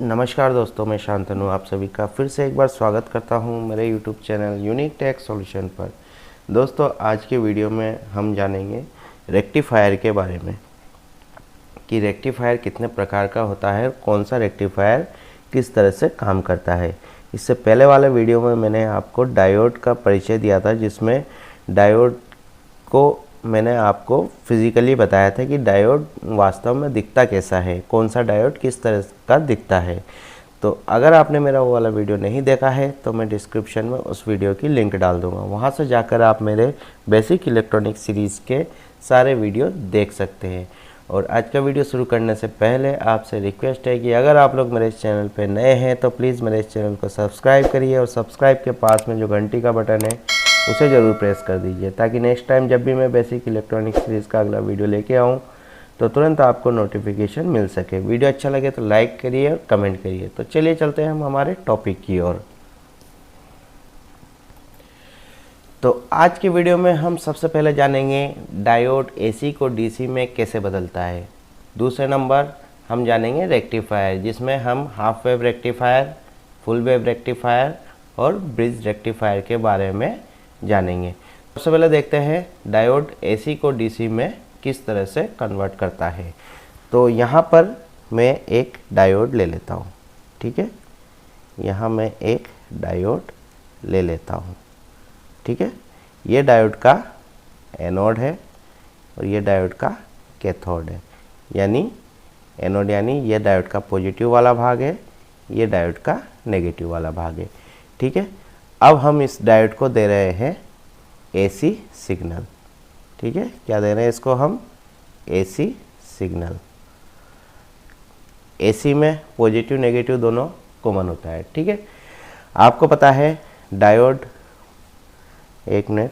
नमस्कार दोस्तों, मैं शांतनु आप सभी का फिर से एक बार स्वागत करता हूं मेरे YouTube channel Unique Tech Solution पर। दोस्तों, आज के वीडियो में हम जानेंगे रेक्टिफायर के बारे में कि रेक्टिफायर कितने प्रकार का होता है, कौन सा रेक्टिफायर किस तरह से काम करता है। इससे पहले वाले वीडियो में मैंने आपको डायोड का परिचय दिया था, जिसमें डायोड को मैंने आपको फिज़िकली बताया था कि डायोड वास्तव में दिखता कैसा है, कौन सा डायोड किस तरह का दिखता है। तो अगर आपने मेरा वो वाला वीडियो नहीं देखा है तो मैं डिस्क्रिप्शन में उस वीडियो की लिंक डाल दूंगा, वहाँ से जाकर आप मेरे बेसिक इलेक्ट्रॉनिक सीरीज़ के सारे वीडियो देख सकते हैं। और आज का वीडियो शुरू करने से पहले आपसे रिक्वेस्ट है कि अगर आप लोग मेरे इस चैनल पर नए हैं तो प्लीज़ मेरे इस चैनल को सब्सक्राइब करिए और सब्सक्राइब के पास में जो घंटी का बटन है उसे ज़रूर प्रेस कर दीजिए, ताकि नेक्स्ट टाइम जब भी मैं बेसिक इलेक्ट्रॉनिक सीरीज़ का अगला वीडियो लेके आऊँ तो तुरंत आपको नोटिफिकेशन मिल सके। वीडियो अच्छा लगे तो लाइक करिए और कमेंट करिए। तो चलिए चलते हैं हम हमारे टॉपिक की ओर। तो आज के वीडियो में हम सबसे पहले जानेंगे डायोड एसी को डीसी में कैसे बदलता है। दूसरे नंबर हम जानेंगे रेक्टिफायर, जिसमें हम half wave rectifier, full wave rectifier और ब्रिज रेक्टिफायर के बारे में जानेंगे। सबसे पहले देखते हैं डायोड एसी को डीसी में किस तरह से कन्वर्ट करता है। तो यहाँ पर मैं एक डायोड ले लेता हूँ, ठीक है। यहाँ मैं एक डायोड ले लेता हूँ, ठीक है। ये डायोड का एनोड है और ये डायोड का कैथोड है, यानी एनोड यानी ये डायोड का पॉजिटिव वाला भाग है, ये डायोड का नेगेटिव वाला भाग है, ठीक है। अब हम इस डायोड को दे रहे हैं एसी सिग्नल, ठीक है। क्या दे रहे हैं इसको हम? AC signal. एसी में पॉजिटिव नेगेटिव दोनों कॉमन होता है, ठीक है। आपको पता है डायोड, एक मिनट,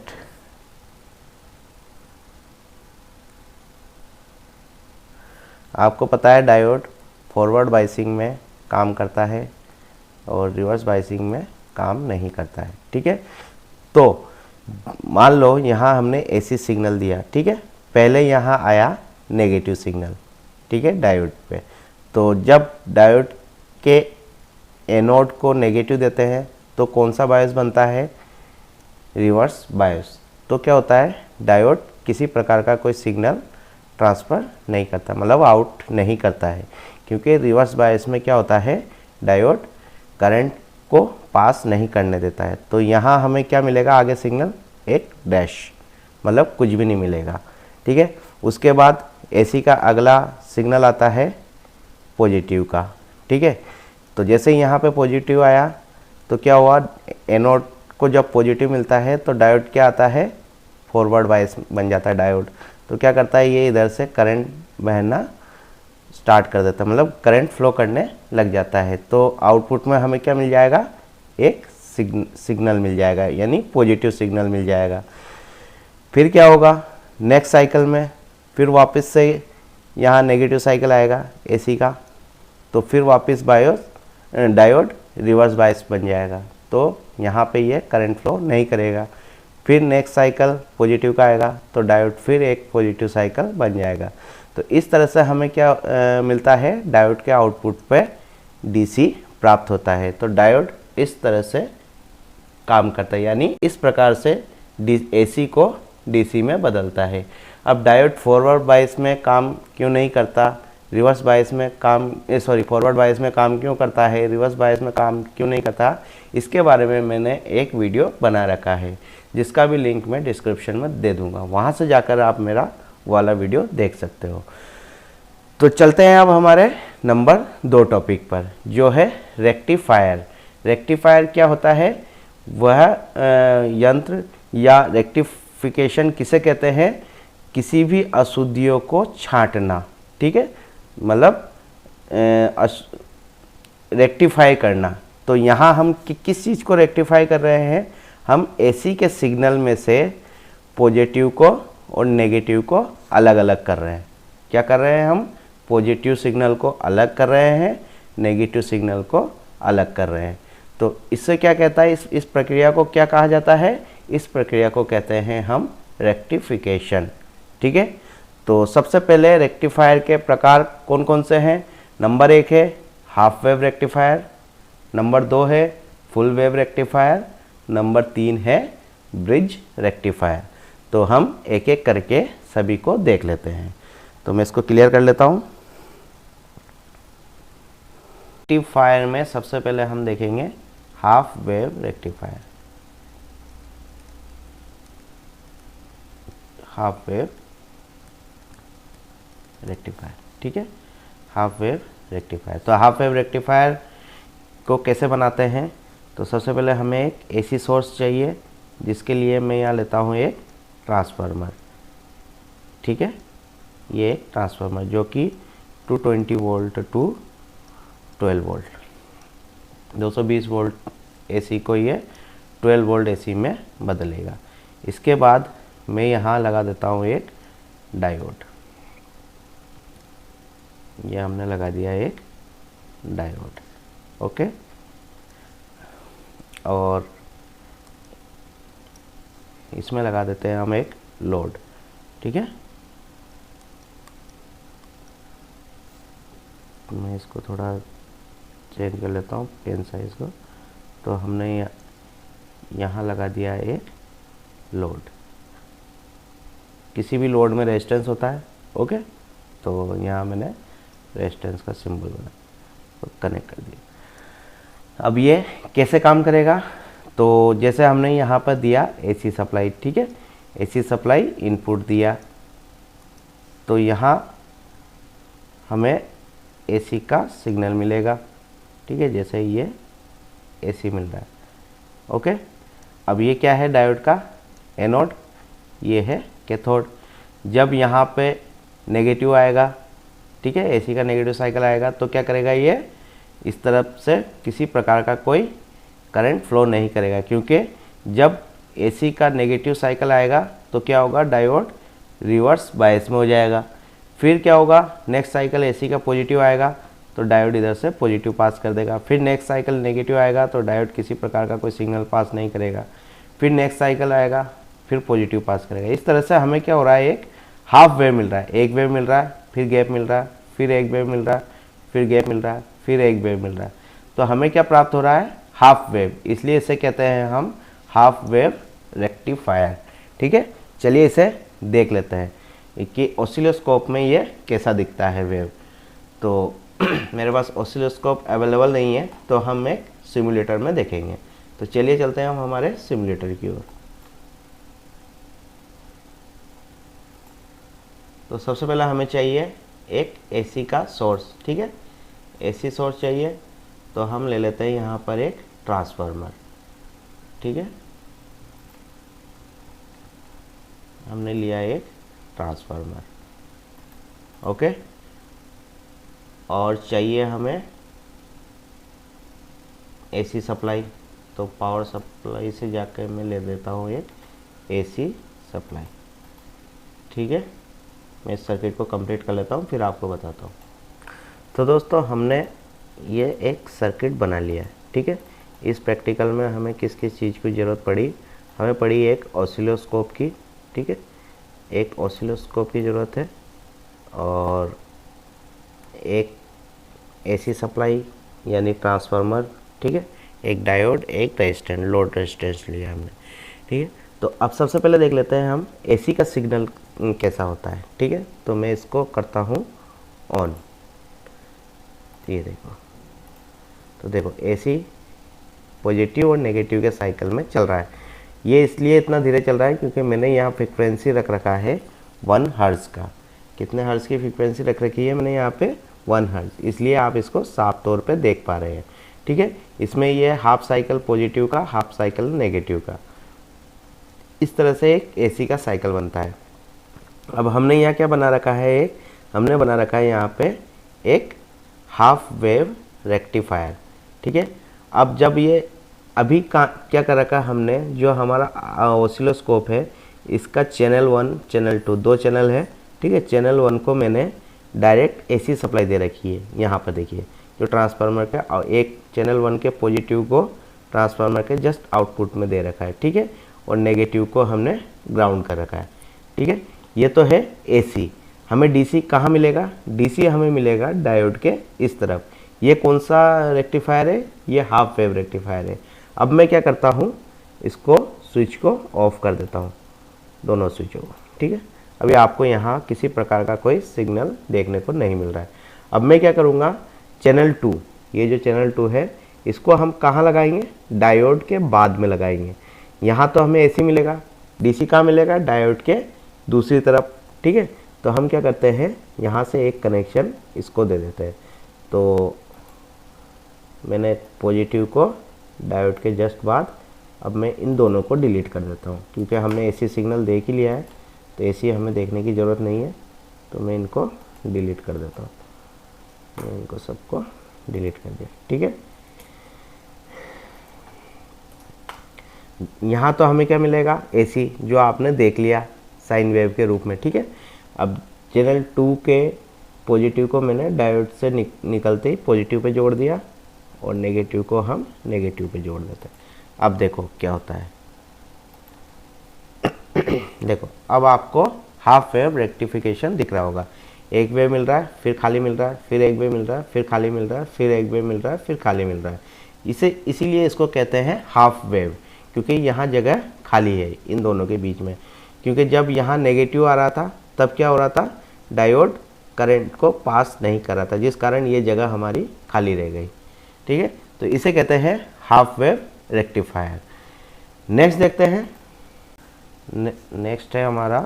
आपको पता है डायोड फॉरवर्ड बायसिंग में काम करता है और रिवर्स बायसिंग में काम नहीं करता है, ठीक है। तो मान लो यहाँ हमने एसी सिग्नल दिया, ठीक है। पहले यहाँ आया नेगेटिव सिग्नल, ठीक है, डायोड पे। तो जब डायोड के एनोड को नेगेटिव देते हैं तो कौन सा बायस बनता है? Reverse bias. तो क्या होता है? डायोड किसी प्रकार का कोई सिग्नल ट्रांसफ़र नहीं करता, मतलब आउट नहीं करता है, क्योंकि रिवर्स बायस में क्या होता है? डायोड करंट को पास नहीं करने देता है। तो यहाँ हमें क्या मिलेगा आगे? सिग्नल एक डैश, मतलब कुछ भी नहीं मिलेगा, ठीक है। उसके बाद एसी का अगला सिग्नल आता है पॉजिटिव का, ठीक है। तो जैसे ही यहाँ पे पॉजिटिव आया तो क्या हुआ? एनोड को जब पॉजिटिव मिलता है तो डायोड क्या आता है? फॉरवर्ड बायस बन जाता है डायोड। तो क्या करता है? ये इधर से करंट बहना स्टार्ट कर देता है, मतलब करंट फ्लो करने लग जाता है। तो आउटपुट में हमें क्या मिल जाएगा? एक सिग्नल मिल जाएगा, यानी पॉजिटिव सिग्नल मिल जाएगा। फिर क्या होगा? नेक्स्ट साइकिल में फिर वापस से यहाँ नेगेटिव साइकिल आएगा एसी का, तो फिर वापस डायोड रिवर्स बायस बन जाएगा, तो यहाँ पे ये करंट फ्लो नहीं करेगा। फिर नेक्स्ट साइकिल पॉजिटिव का आएगा तो डायोड फिर एक पॉजिटिव साइकिल बन जाएगा। तो इस तरह से हमें क्या मिलता है? डायोड के आउटपुट पे डीसी प्राप्त होता है। तो डायोड इस तरह से काम करता है, यानी इस प्रकार से एसी को डीसी में बदलता है। अब डायोड फॉरवर्ड बायस में काम क्यों नहीं करता? रिवर्स बायस में काम फॉरवर्ड बायस में काम क्यों करता है, रिवर्स बायस में काम क्यों नहीं करता? इसके बारे में मैंने एक वीडियो बना रखा है, जिसका भी लिंक मैं डिस्क्रिप्शन में दे दूंगा, वहाँ से जाकर आप मेरा वाला वीडियो देख सकते हो। तो चलते हैं अब हमारे नंबर 2 टॉपिक पर, जो है रेक्टिफायर। रेक्टिफायर क्या होता है? वह यंत्र या रेक्टिफिकेशन किसे कहते हैं? किसी भी अशुद्धियों को छांटना, ठीक है, मतलब रेक्टिफाई करना। तो यहाँ हम किस चीज़ को रेक्टिफाई कर रहे हैं? हम एसी के सिग्नल में से पॉजिटिव को और नेगेटिव को अलग अलग कर रहे हैं। क्या कर रहे हैं हम? पॉजिटिव सिग्नल को अलग कर रहे हैं, नेगेटिव सिग्नल को अलग कर रहे हैं। तो इससे क्या कहता है? इस प्रक्रिया को क्या कहा जाता है? इस प्रक्रिया को कहते हैं हम रेक्टिफिकेशन, ठीक है। तो सबसे पहले रेक्टिफायर के प्रकार कौन कौन से हैं? नंबर 1 है हाफ वेव रेक्टिफायर, नंबर 2 है फुल वेव रेक्टिफायर, नंबर 3 है ब्रिज रेक्टिफायर। तो हम एक एक करके सभी को देख लेते हैं। तो मैं इसको क्लियर कर लेता हूँ। रेक्टिफायर में सबसे पहले हम देखेंगे half wave rectifier. Half wave rectifier, ठीक है, हाफ वेव रेक्टिफायर। तो हाफ वेव रेक्टिफायर को कैसे बनाते हैं? तो सबसे पहले हमें एक एसी सोर्स चाहिए, जिसके लिए मैं यहाँ लेता हूँ एक ट्रांसफार्मर, ठीक है, ये एक ट्रांसफार्मर जो कि 220 volt to 12 volt, 220 volt AC को ये 12 वोल्ट एसी में बदलेगा। इसके बाद मैं यहाँ लगा देता हूँ एक डायोड, ये हमने लगा दिया एक डायोड, ओके। और इसमें लगा देते हैं हम एक लोड, ठीक है। मैं इसको थोड़ा चेंज कर लेता हूँ पेन साइज को। तो हमने यहाँ लगा दिया एक लोड, किसी भी लोड में रेजिस्टेंस होता है, ओके। तो यहाँ मैंने रेजिस्टेंस का सिंबल बना तो कनेक्ट कर दिया। अब ये कैसे काम करेगा? तो जैसे हमने यहाँ पर दिया एसी सप्लाई, ठीक है, एसी सप्लाई इनपुट दिया, तो यहाँ हमें एसी का सिग्नल मिलेगा, ठीक है, जैसे ये एसी मिल रहा है, ओके। अब ये क्या है? डायोड का एनोड, ये है कैथोड। जब यहाँ पे नेगेटिव आएगा, ठीक है, एसी का नेगेटिव साइकिल आएगा, तो क्या करेगा? ये इस तरफ से किसी प्रकार का कोई करंट फ्लो नहीं करेगा, क्योंकि जब एसी का नेगेटिव साइकिल आएगा तो क्या होगा? डायोड रिवर्स बायस में हो जाएगा। फिर क्या होगा? नेक्स्ट साइकिल एसी का पॉजिटिव आएगा तो डायोड इधर से पॉजिटिव पास कर देगा। फिर नेक्स्ट साइकिल नेगेटिव आएगा तो डायोड किसी प्रकार का कोई सिग्नल पास नहीं करेगा। फिर नेक्स्ट साइकिल आएगा, फिर पॉजिटिव पास करेगा। इस तरह से हमें क्या हो रहा है? एक हाफ वेव मिल रहा है, एक वेव मिल रहा है, फिर गैप मिल रहा है, फिर एक वेव मिल रहा है, फिर गैप मिल रहा है, फिर एक वेव मिल रहा है। तो हमें क्या प्राप्त हो रहा है? Half wave. इसलिए इसे कहते हैं हम हाफ वेव रेक्टिफायर, ठीक है। चलिए इसे देख लेते हैं कि ऑसिलोस्कोप में ये कैसा दिखता है वेव। तो मेरे पास ऑसिलोस्कोप अवेलेबल नहीं है, तो हम एक सिमुलेटर में देखेंगे। तो चलिए चलते हैं हम हमारे सिमुलेटर की ओर। तो सबसे पहले हमें चाहिए एक एसी का सोर्स, ठीक है, एसी सोर्स चाहिए। तो हम ले लेते हैं यहाँ पर एक ट्रांसफार्मर, ठीक है, हमने लिया एक ट्रांसफार्मर, ओके। और चाहिए हमें एसी सप्लाई, तो पावर सप्लाई से जाकर मैं ले देता हूँ एक एसी सप्लाई, ठीक है। मैं इस सर्किट को कंप्लीट कर लेता हूँ, फिर आपको बताता हूँ। तो दोस्तों हमने ये एक सर्किट बना लिया है, ठीक है। इस प्रैक्टिकल में हमें किस किस चीज़ की ज़रूरत पड़ी? हमें पड़ी एक ऑसिलोस्कोप की, ठीक है, एक ऑसिलोस्कोप की ज़रूरत है, और एक एसी सप्लाई यानी ट्रांसफार्मर, ठीक है, एक डायोड, एक रेजिस्टेंस, लोड रेजिस्टेंस लिया हमने, ठीक है। तो अब सबसे पहले देख लेते हैं हम एसी का सिग्नल कैसा होता है, ठीक है। तो मैं इसको करता हूँ ऑन, ये देखो, तो देखो एसी पॉजिटिव और नेगेटिव के साइकिल में चल रहा है। ये इसलिए इतना धीरे चल रहा है क्योंकि मैंने यहाँ फ्रिक्वेंसी रख रखा है 1 हर्ट्ज़ का। कितने हर्ट्ज़ की फ्रिक्वेंसी रख रखी है मैंने यहाँ पे? 1 हर्ट्ज़। इसलिए आप इसको साफ तौर पे देख पा रहे हैं, ठीक है। इसमें ये हाफ साइकिल पॉजिटिव का, हाफ साइकिल नेगेटिव का, इस तरह से एक एसी का साइकिल बनता है। अब हमने यहाँ क्या बना रखा है? हमने बना रखा है यहाँ पे एक हाफ वेव रेक्टिफायर, ठीक है। अब जब ये अभी क्या कर रखा है हमने, जो हमारा ऑसिलोस्कोप है इसका चैनल 1 चैनल 2 दो चैनल है, ठीक है। चैनल 1 को मैंने डायरेक्ट एसी सप्लाई दे रखी है, यहाँ पर देखिए जो ट्रांसफार्मर का, और एक चैनल 1 के पॉजिटिव को ट्रांसफार्मर के जस्ट आउटपुट में दे रखा है, ठीक है, और नेगेटिव को हमने ग्राउंड कर रखा है, ठीक है। ये तो है एसी। हमें डीसी कहाँ मिलेगा? डीसी हमें मिलेगा डायोड के इस तरफ, ये कौन सा रेक्टिफायर है, ये हाफ वेव रेक्टिफायर है। अब मैं क्या करता हूँ, इसको स्विच को ऑफ कर देता हूँ, दोनों स्विचों को, ठीक है। अभी आपको यहाँ किसी प्रकार का कोई सिग्नल देखने को नहीं मिल रहा है। अब मैं क्या करूँगा, चैनल 2, ये जो चैनल 2 है इसको हम कहाँ लगाएंगे, डायोड के बाद में लगाएंगे। यहाँ तो हमें एसी मिलेगा, डीसी कहाँ मिलेगा, डायोड के दूसरी तरफ, ठीक है। तो हम क्या करते हैं, यहाँ से एक कनेक्शन इसको दे देते हैं। तो मैंने पॉजिटिव को डायोड के जस्ट बाद, अब मैं इन दोनों को डिलीट कर देता हूँ, क्योंकि हमने एसी सिग्नल देख ही लिया है, तो एसी हमें देखने की ज़रूरत नहीं है। तो मैं इनको डिलीट कर देता हूँ, मैं इनको सबको डिलीट कर दिया, ठीक है। यहाँ तो हमें क्या मिलेगा, एसी जो आपने देख लिया साइन वेव के रूप में, ठीक है। अब चैनल 2 के पॉजिटिव को मैंने डायोड से निकलते ही पॉजिटिव पे जोड़ दिया, और नेगेटिव को हम नेगेटिव पे जोड़ देते हैं। अब देखो क्या होता है, देखो अब आपको हाफ वेव रेक्टिफिकेशन दिख रहा होगा। एक वेव मिल रहा है, फिर खाली मिल रहा है, फिर एक वेव मिल रहा है, फिर खाली मिल रहा है, फिर एक वेव मिल रहा है, फिर खाली मिल रहा है। इसीलिए इसको कहते हैं हाफ वेव, क्योंकि यहाँ जगह खाली है इन दोनों के बीच में। क्योंकि जब यहाँ नेगेटिव आ रहा था तब क्या हो रहा था, डायोड करंट को पास नहीं कर रहा था, जिस कारण ये जगह हमारी खाली रह गई, ठीक है। तो इसे कहते हैं हाफ वेव रेक्टिफायर। नेक्स्ट देखते हैं, नेक्स्ट है हमारा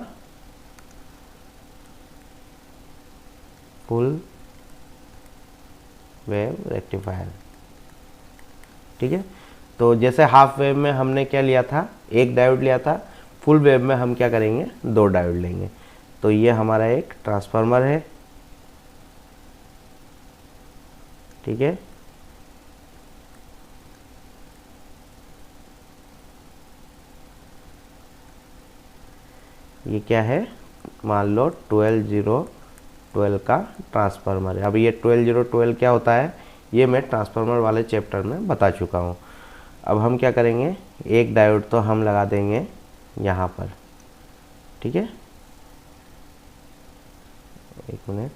फुल वेव रेक्टिफायर, ठीक है। तो जैसे हाफ वेव में हमने क्या लिया था, एक डायोड लिया था, फुल वेव में हम क्या करेंगे, 2 डायोड लेंगे। तो ये हमारा एक ट्रांसफार्मर है, ठीक है। ये क्या है, मान लो 12012 का ट्रांसफार्मर है। अब ये 12012 क्या होता है, ये मैं ट्रांसफार्मर वाले चैप्टर में बता चुका हूँ। अब हम क्या करेंगे, एक डायोड तो हम लगा देंगे यहाँ पर, ठीक है। एक मिनट,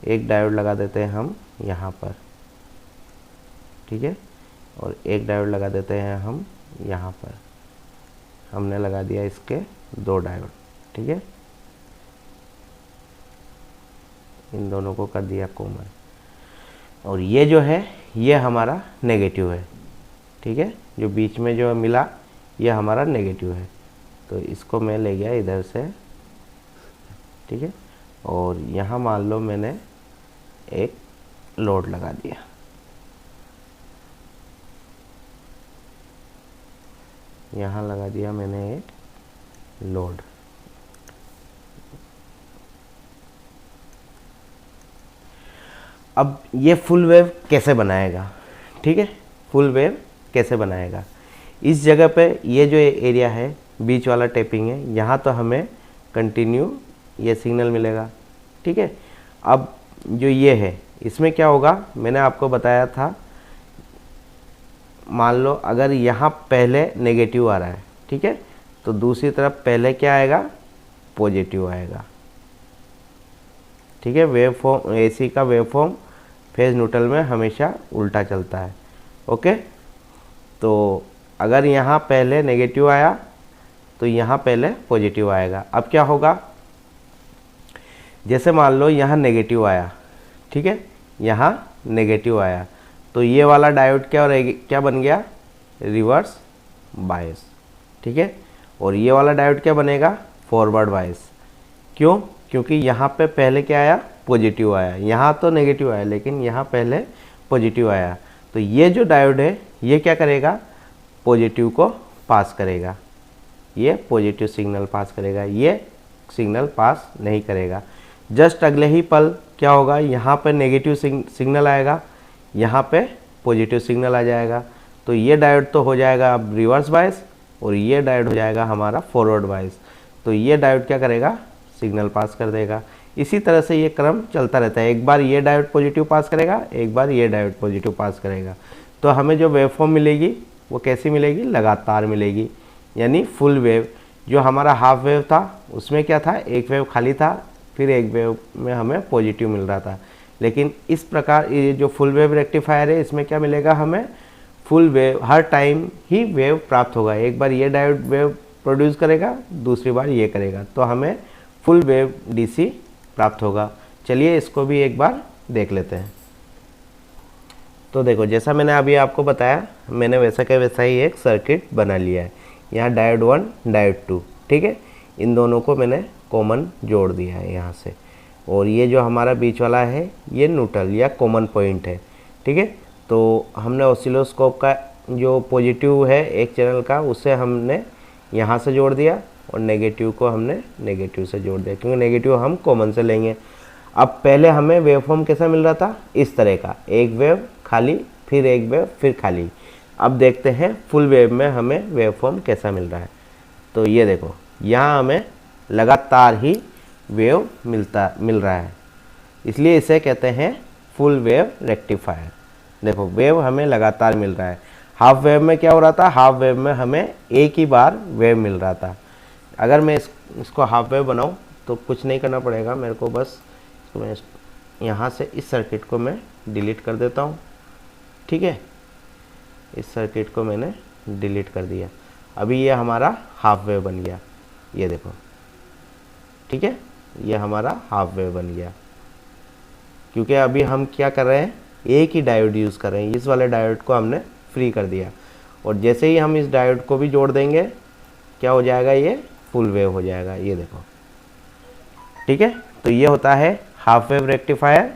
एक डायोड लगा देते हैं हम यहाँ पर, ठीक है। और एक डायोड लगा देते हैं हम यहाँ पर। हमने लगा दिया इसके 2 डायोड, ठीक है। इन दोनों को कर दिया कॉमन, और ये जो है ये हमारा नेगेटिव है, ठीक है। जो बीच में जो मिला ये हमारा नेगेटिव है, तो इसको मैं ले गया इधर से, ठीक है। और यहाँ मान लो मैंने एक लोड लगा दिया, यहाँ लगा दिया मैंने एक लोड। अब ये फुल वेव कैसे बनाएगा, ठीक है। फुल वेव कैसे बनाएगा, इस जगह पे ये जो एरिया है बीच वाला टैपिंग है, यहाँ तो हमें कंटिन्यू ये सिग्नल मिलेगा, ठीक है। अब जो ये है इसमें क्या होगा, मैंने आपको बताया था, मान लो अगर यहाँ पहले नेगेटिव आ रहा है, ठीक है, तो दूसरी तरफ पहले क्या आएगा, पॉजिटिव आएगा, ठीक है। वेव फॉर्म, एसी का वेव फॉर्म फेज न्यूट्रल में हमेशा उल्टा चलता है, ओके। तो अगर यहाँ पहले नेगेटिव आया तो यहाँ पहले पॉजिटिव आएगा। अब क्या होगा, जैसे मान लो यहाँ नेगेटिव आया, ठीक है, यहाँ नेगेटिव आया, तो ये वाला डायोड क्या बन गया, रिवर्स बायस, ठीक है। और ये वाला डायोड क्या बनेगा, फॉरवर्ड बायस। क्यों, क्योंकि यहाँ पे पहले क्या आया, पॉजिटिव आया, यहाँ तो नेगेटिव आया लेकिन यहाँ पहले पॉजिटिव आया। तो ये जो डायोड है ये क्या करेगा, पॉजिटिव को पास करेगा, ये पॉजिटिव सिग्नल पास करेगा, ये सिग्नल पास नहीं करेगा। जस्ट अगले ही पल क्या होगा, यहाँ पर नेगेटिव सिग्नल आएगा, यहाँ पे पॉजिटिव सिग्नल आ जाएगा। तो ये डायोड तो हो जाएगा अब रिवर्स बायस, और ये डायोड हो जाएगा हमारा फॉरवर्ड बायस। तो ये डायोड क्या करेगा, सिग्नल पास कर देगा। इसी तरह से ये क्रम चलता रहता है, एक बार ये डायोड पॉजिटिव पास करेगा, एक बार ये डायोड पॉजिटिव पास करेगा। तो हमें जो वेवफॉर्म मिलेगी वो कैसी मिलेगी, लगातार मिलेगी, यानी फुल वेव। जो हमारा हाफ वेव था उसमें क्या था, एक वेव खाली था, फिर एक वेव में हमें पॉजिटिव मिल रहा था। लेकिन इस प्रकार ये जो फुल वेव रेक्टिफायर है इसमें क्या मिलेगा, हमें फुल वेव हर टाइम ही वेव प्राप्त होगा। एक बार ये डायोड वेव प्रोड्यूस करेगा, दूसरी बार ये करेगा, तो हमें फुल वेव डीसी प्राप्त होगा। चलिए इसको भी एक बार देख लेते हैं। तो देखो, जैसा मैंने अभी आपको बताया, मैंने वैसा का वैसा ही एक सर्किट बना लिया है। यहाँ डायोड 1 डायोड 2, ठीक है, इन दोनों को मैंने कॉमन जोड़ दिया है यहाँ से, और ये जो हमारा बीच वाला है ये न्यूट्रल या कॉमन पॉइंट है, ठीक है। तो हमने ऑसिलोस्कोप का जो पॉजिटिव है एक चैनल का, उसे हमने यहाँ से जोड़ दिया, और नेगेटिव को हमने नेगेटिव से जोड़ दिया, क्योंकि नेगेटिव हम कॉमन से लेंगे। अब पहले हमें वेवफॉर्म कैसा मिल रहा था, इस तरह का, एक वेव खाली, फिर एक वेव, फिर खाली। अब देखते हैं फुल वेव में हमें वेवफॉर्म कैसा मिल रहा है। तो ये देखो, यहाँ हमें लगातार ही वेव मिल रहा है, इसलिए इसे कहते हैं फुल वेव रेक्टिफायर। देखो, वेव हमें लगातार मिल रहा है। हाफ वेव में क्या हो रहा था, हाफ वेव में हमें एक ही बार वेव मिल रहा था। अगर मैं इसको हाफ वेव बनाऊं तो कुछ नहीं करना पड़ेगा मेरे को, बस इसको मैं यहाँ से इस सर्किट को मैं डिलीट कर देता हूँ, ठीक है। इस सर्किट को मैंने डिलीट कर दिया। अभी ये हमारा हाफ वेव बन गया, ये देखो, ठीक है, ये हमारा हाफ वेव बन गया। क्योंकि अभी हम क्या कर रहे हैं, एक ही डायोड यूज़ कर रहे हैं, इस वाले डायोड को हमने फ्री कर दिया, और जैसे ही हम इस डायोड को भी जोड़ देंगे, क्या हो जाएगा, ये फुल वेव हो जाएगा, ये देखो, ठीक है। तो ये होता है half wave rectifier,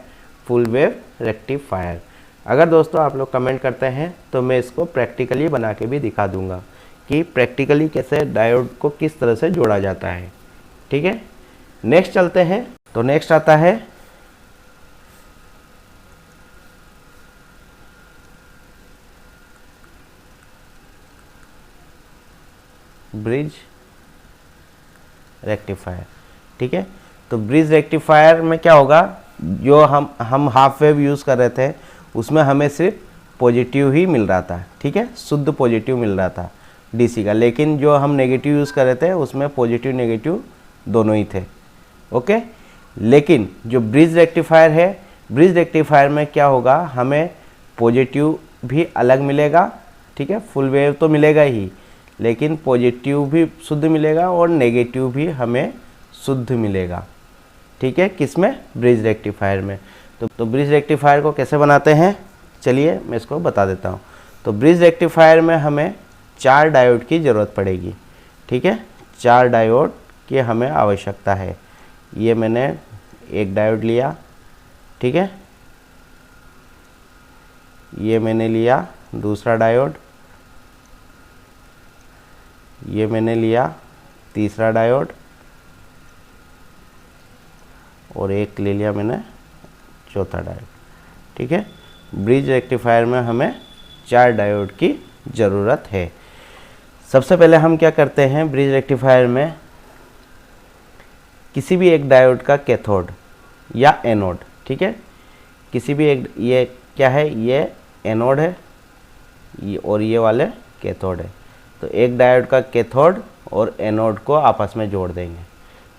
full wave rectifier. अगर दोस्तों आप लोग कमेंट करते हैं तो मैं इसको प्रैक्टिकली बना के भी दिखा दूंगा कि प्रैक्टिकली कैसे डायोड को किस तरह से जोड़ा जाता है, ठीक है। नेक्स्ट चलते हैं। तो नेक्स्ट आता है ब्रिज रेक्टिफायर, ठीक है। तो ब्रिज रेक्टिफायर में क्या होगा, जो हम हाफ वेव यूज़ कर रहे थे उसमें हमें सिर्फ पॉजिटिव ही मिल रहा था, ठीक है, शुद्ध पॉजिटिव मिल रहा था डीसी का। लेकिन जो हम नेगेटिव यूज़ कर रहे थे उसमें पॉजिटिव नेगेटिव दोनों ही थे, ओके। लेकिन जो ब्रिज रेक्टिफायर है, ब्रिज रेक्टिफायर में क्या होगा, हमें पॉजिटिव भी अलग मिलेगा, ठीक है, फुल वेव तो मिलेगा ही, लेकिन पॉजिटिव भी शुद्ध मिलेगा और नेगेटिव भी हमें शुद्ध मिलेगा, ठीक है, किसमें, ब्रिज रेक्टिफायर में। तो ब्रिज रेक्टिफायर को कैसे बनाते हैं, चलिए मैं इसको बता देता हूँ। तो ब्रिज रेक्टिफायर में हमें 4 डायोड की ज़रूरत पड़ेगी, ठीक है, 4 डायोड की हमें आवश्यकता है। ये मैंने एक डायोड लिया, ठीक है, ये मैंने लिया दूसरा डायोड, ये मैंने लिया तीसरा डायोड, और एक ले लिया मैंने चौथा डायोड, ठीक है। ब्रिज रेक्टिफायर में हमें 4 डायोड की ज़रूरत है। सबसे पहले हम क्या करते हैं, ब्रिज रेक्टिफायर में किसी भी एक डायोड का कैथोड या एनोड, ठीक है, किसी भी एक, ये क्या है, ये एनोड है, ये और ये वाले कैथोड है। तो एक डायोड का कैथोड और एनोड को आपस में जोड़ देंगे।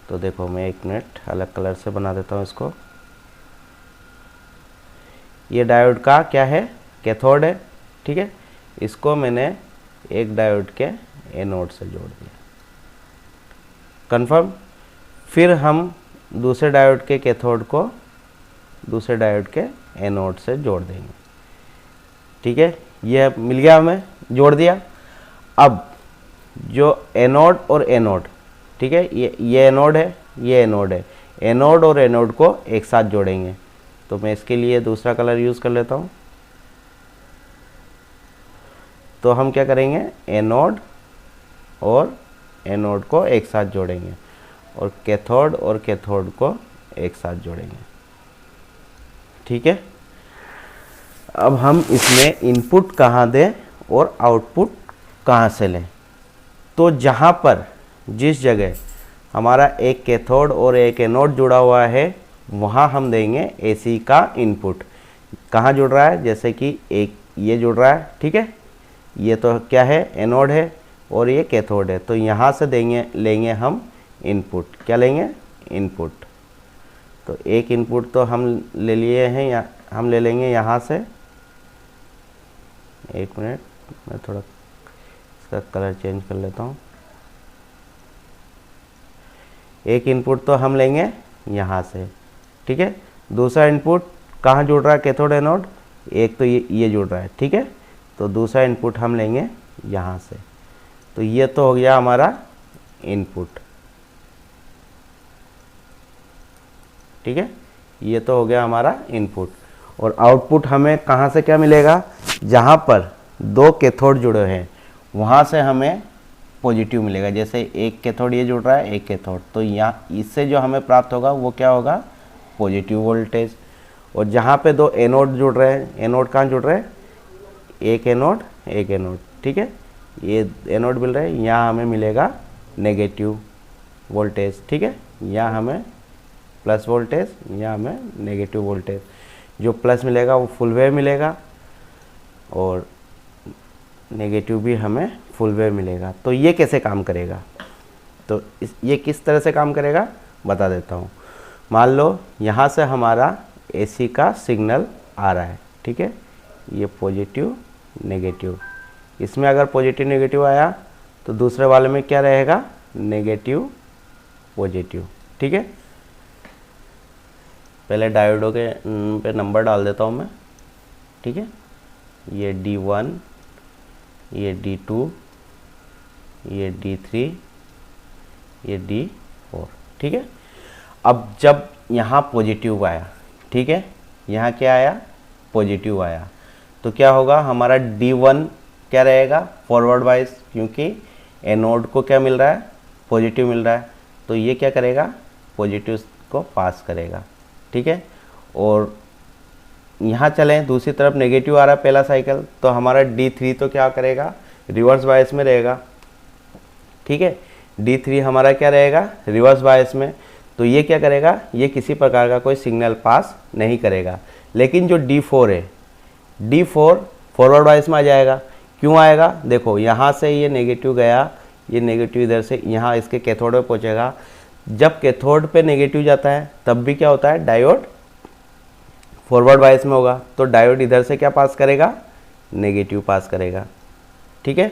तो देखो, मैं एक मिनट अलग कलर से बना देता हूँ इसको। ये डायोड का क्या है, कैथोड है, ठीक है, इसको मैंने एक डायोड के एनोड से जोड़ दिया, कंफर्म। फिर हम दूसरे डायोड के कैथोड को दूसरे डायोड के एनोड से जोड़ देंगे, ठीक है, ये मिल गया, हमें जोड़ दिया। अब जो एनोड और एनोड, ठीक है, ये एनोड है, ये एनोड है, एनोड और एनोड को एक साथ जोड़ेंगे। तो मैं इसके लिए दूसरा कलर यूज़ कर लेता हूँ। तो हम क्या करेंगे, एनोड और एनोड को एक साथ जोड़ेंगे, और कैथोड और कैथोड को एक साथ जोड़ेंगे, ठीक है। अब हम इसमें इनपुट कहाँ दें और आउटपुट कहाँ से लें। तो जहाँ पर, जिस जगह हमारा एक कैथोड और एक एनोड जुड़ा हुआ है, वहाँ हम देंगे एसी का इनपुट। कहाँ जुड़ रहा है, जैसे कि एक ये जुड़ रहा है, ठीक है, ये तो क्या है, एनोड है, और ये कैथोड है। तो यहाँ से लेंगे हम इनपुट, क्या लेंगे, इनपुट। तो एक इनपुट तो हम ले लिए हैं, हम ले लेंगे यहाँ से, एक मिनट मैं थोड़ा इसका कलर चेंज कर लेता हूँ। एक इनपुट तो हम लेंगे यहाँ से, ठीक है। दूसरा इनपुट कहाँ जुड़ रहा है कैथोड एनोड, एक तो ये जुड़ रहा है, ठीक है। तो दूसरा इनपुट हम लेंगे यहाँ से। तो ये तो हो गया हमारा इनपुट, ठीक है। ये तो हो गया हमारा इनपुट। और आउटपुट हमें कहाँ से क्या मिलेगा, जहाँ पर दो कैथोड जुड़े हैं वहाँ से हमें पॉजिटिव मिलेगा। जैसे एक कैथोड ये जुड़ रहा है, एक कैथोड, तो यहाँ इससे जो हमें प्राप्त होगा वो क्या होगा, पॉजिटिव वोल्टेज। और जहाँ पे दो एनोड जुड़ रहे हैं, एनोड कहाँ जुड़ रहे हैं, एक एनोड एक एनोड, ठीक है। ये एनोड मिल रहे हैं, यहाँ हमें मिलेगा नेगेटिव वोल्टेज, ठीक है। यहाँ हमें प्लस वोल्टेज, यहाँ हमें नेगेटिव वोल्टेज। जो प्लस मिलेगा वो फुल वेव मिलेगा और नेगेटिव भी हमें फुल वेव मिलेगा। तो ये कैसे काम करेगा, तो ये किस तरह से काम करेगा बता देता हूँ। मान लो यहाँ से हमारा एसी का सिग्नल आ रहा है, ठीक है। ये पॉजिटिव नेगेटिव, इसमें अगर पॉजिटिव नेगेटिव आया तो दूसरे वाले में क्या रहेगा, नेगेटिव पॉजिटिव, ठीक है। पहले डायोडों के पे नंबर डाल देता हूँ मैं, ठीक है। ये D1, ये D2, ये D3, ये D4, ठीक है। अब जब यहाँ पॉजिटिव आया, ठीक है, यहाँ क्या आया, पॉजिटिव आया, तो क्या होगा, हमारा D1 क्या रहेगा, फॉरवर्ड वाइज, क्योंकि एनोड को क्या मिल रहा है, पॉजिटिव मिल रहा है, तो ये क्या करेगा, पॉजिटिव को पास करेगा, ठीक है। और यहाँ चलें दूसरी तरफ, नेगेटिव आ रहा है पहला साइकिल, तो हमारा D3 तो क्या करेगा, रिवर्स बायस में रहेगा, ठीक है। D3 हमारा क्या रहेगा, रिवर्स बायस में। तो ये क्या करेगा, ये किसी प्रकार का कोई सिग्नल पास नहीं करेगा। लेकिन जो D4 है, D4 फॉरवर्ड बायस में आ जाएगा। क्यों आएगा, देखो यहाँ से ये नेगेटिव गया, ये नेगेटिव इधर से यहाँ इसके कैथोड में पहुँचेगा। जब कैथोड पे नेगेटिव जाता है तब भी क्या होता है, डायोड फॉरवर्ड बायस में होगा, तो डायोड इधर से क्या पास करेगा, नेगेटिव पास करेगा, ठीक है।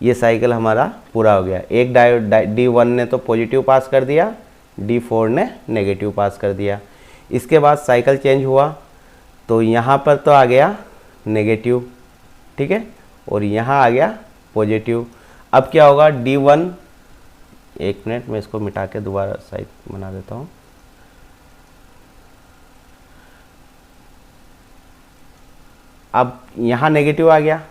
ये साइकिल हमारा पूरा हो गया। एक डायोड D1 ने तो पॉजिटिव पास कर दिया, D4 ने नेगेटिव पास कर दिया। इसके बाद साइकिल चेंज हुआ, तो यहाँ पर तो आ गया नेगेटिव, ठीक है, और यहाँ आ गया पॉजिटिव। अब क्या होगा, D1, एक मिनट मैं इसको मिटा के दोबारा साइड बना देता हूँ। अब यहाँ नेगेटिव आ गया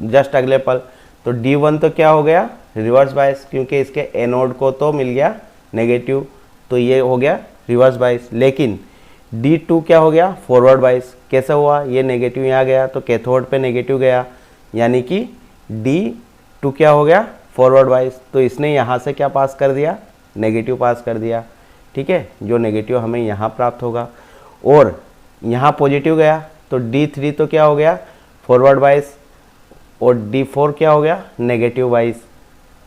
जस्ट अगले पल, तो D1 तो क्या हो गया, रिवर्स बायस, क्योंकि इसके एनोड को तो मिल गया नेगेटिव, तो ये हो गया रिवर्स बायस। लेकिन D2 क्या हो गया, फॉरवर्ड बायस। कैसे हुआ, ये नेगेटिव यहाँ गया तो कैथोड पे नेगेटिव गया, यानी कि D2 क्या हो गया, फॉरवर्ड बायस। तो इसने यहाँ से क्या पास कर दिया, नेगेटिव पास कर दिया, ठीक है। जो नेगेटिव हमें यहाँ प्राप्त होगा। और यहाँ पॉजिटिव गया तो D3 तो क्या हो गया, फॉरवर्ड बायस, और D4 क्या हो गया, नेगेटिव बायस,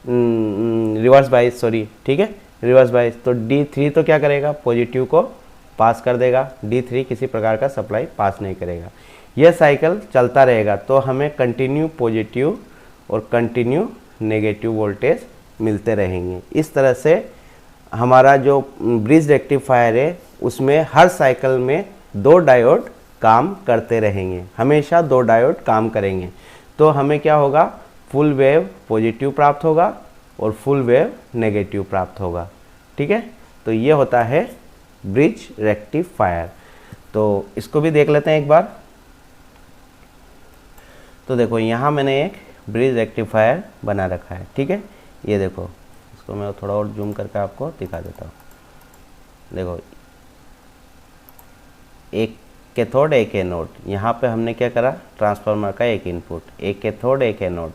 रिवर्स बायस, सॉरी, ठीक है, रिवर्स बायस। तो D3 तो क्या करेगा, पॉजिटिव को पास कर देगा, D3 किसी प्रकार का सप्लाई पास नहीं करेगा। यह साइकिल चलता रहेगा, तो हमें कंटिन्यू पॉजिटिव और कंटिन्यू नेगेटिव वोल्टेज मिलते रहेंगे। इस तरह से हमारा जो ब्रिज रेक्टिफायर है उसमें हर साइकिल में दो डायोड काम करते रहेंगे, हमेशा दो डायोड काम करेंगे। तो हमें क्या होगा, फुल वेव पॉजिटिव प्राप्त होगा और फुल वेव नेगेटिव प्राप्त होगा, ठीक है। तो ये होता है ब्रिज रेक्टिफायर। तो इसको भी देख लेते हैं एक बार। तो देखो यहाँ मैंने एक ब्रिज रेक्टिफायर बना रखा है, ठीक है। ये देखो, इसको मैं थोड़ा और जूम करके आपको दिखा देता हूँ। देखो, एक कैथोड एक एनोड, यहाँ पे हमने क्या करा, ट्रांसफार्मर का एक इनपुट, एक कैथोड एक एनोड,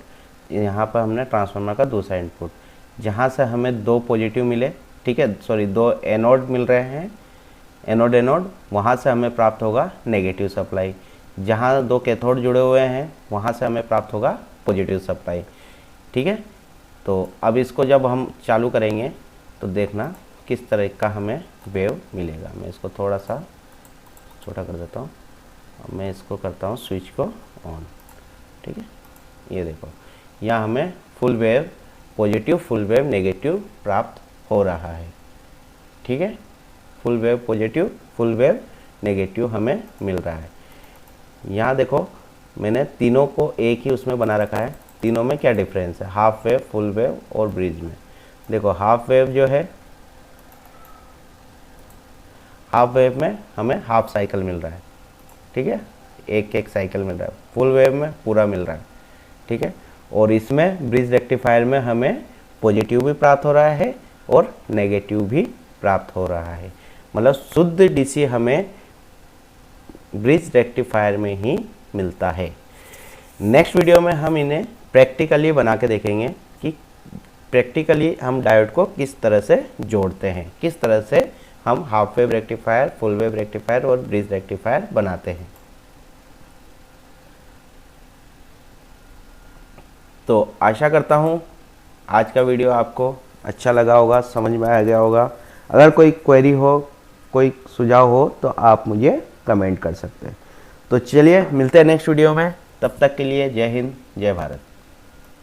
यहाँ पर हमने ट्रांसफार्मर का दूसरा इनपुट, जहाँ से हमें दो पॉजिटिव मिले, ठीक है, सॉरी दो एनोड मिल रहे हैं, एनोड एनोड, वहाँ से हमें प्राप्त होगा नेगेटिव सप्लाई। जहाँ दो कैथोड जुड़े हुए हैं वहाँ से हमें प्राप्त होगा पॉजिटिव सप्लाई, ठीक है। तो अब इसको जब हम चालू करेंगे तो देखना, किस तरह का हमें वेव मिलेगा। मैं इसको थोड़ा सा छोटा कर देता हूँ। अब मैं इसको करता हूँ स्विच को ऑन, ठीक है। ये देखो यहाँ हमें full wave positive, full wave negative प्राप्त हो रहा है, ठीक है। Full wave positive, full wave negative हमें मिल रहा है। यहाँ देखो मैंने तीनों को एक ही उसमें बना रखा है। तीनों में क्या डिफरेंस है, हाफ वेव, फुल वेव और ब्रिज में। देखो हाफ वेव जो है, हाफ वेव में हमें हाफ साइकिल मिल रहा है, ठीक है, एक एक साइकिल मिल रहा है। फुल वेव में पूरा मिल रहा है, ठीक है। और इसमें ब्रिज रेक्टिफायर में हमें पॉजिटिव भी प्राप्त हो रहा है और नेगेटिव भी प्राप्त हो रहा है। मतलब शुद्ध डीसी हमें ब्रिज रेक्टिफायर में ही मिलता है। नेक्स्ट वीडियो में हम इन्हें प्रैक्टिकली बना के देखेंगे कि प्रैक्टिकली हम डायोड को किस तरह से जोड़ते हैं, किस तरह से हम half wave rectifier, full wave rectifier और ब्रिज रेक्टिफायर बनाते हैं। तो आशा करता हूँ आज का वीडियो आपको अच्छा लगा होगा, समझ में आ गया होगा। अगर कोई क्वेरी हो, कोई सुझाव हो तो आप मुझे कमेंट कर सकते हैं। तो चलिए मिलते हैं नेक्स्ट वीडियो में, तब तक के लिए जय हिंद, जय भारत।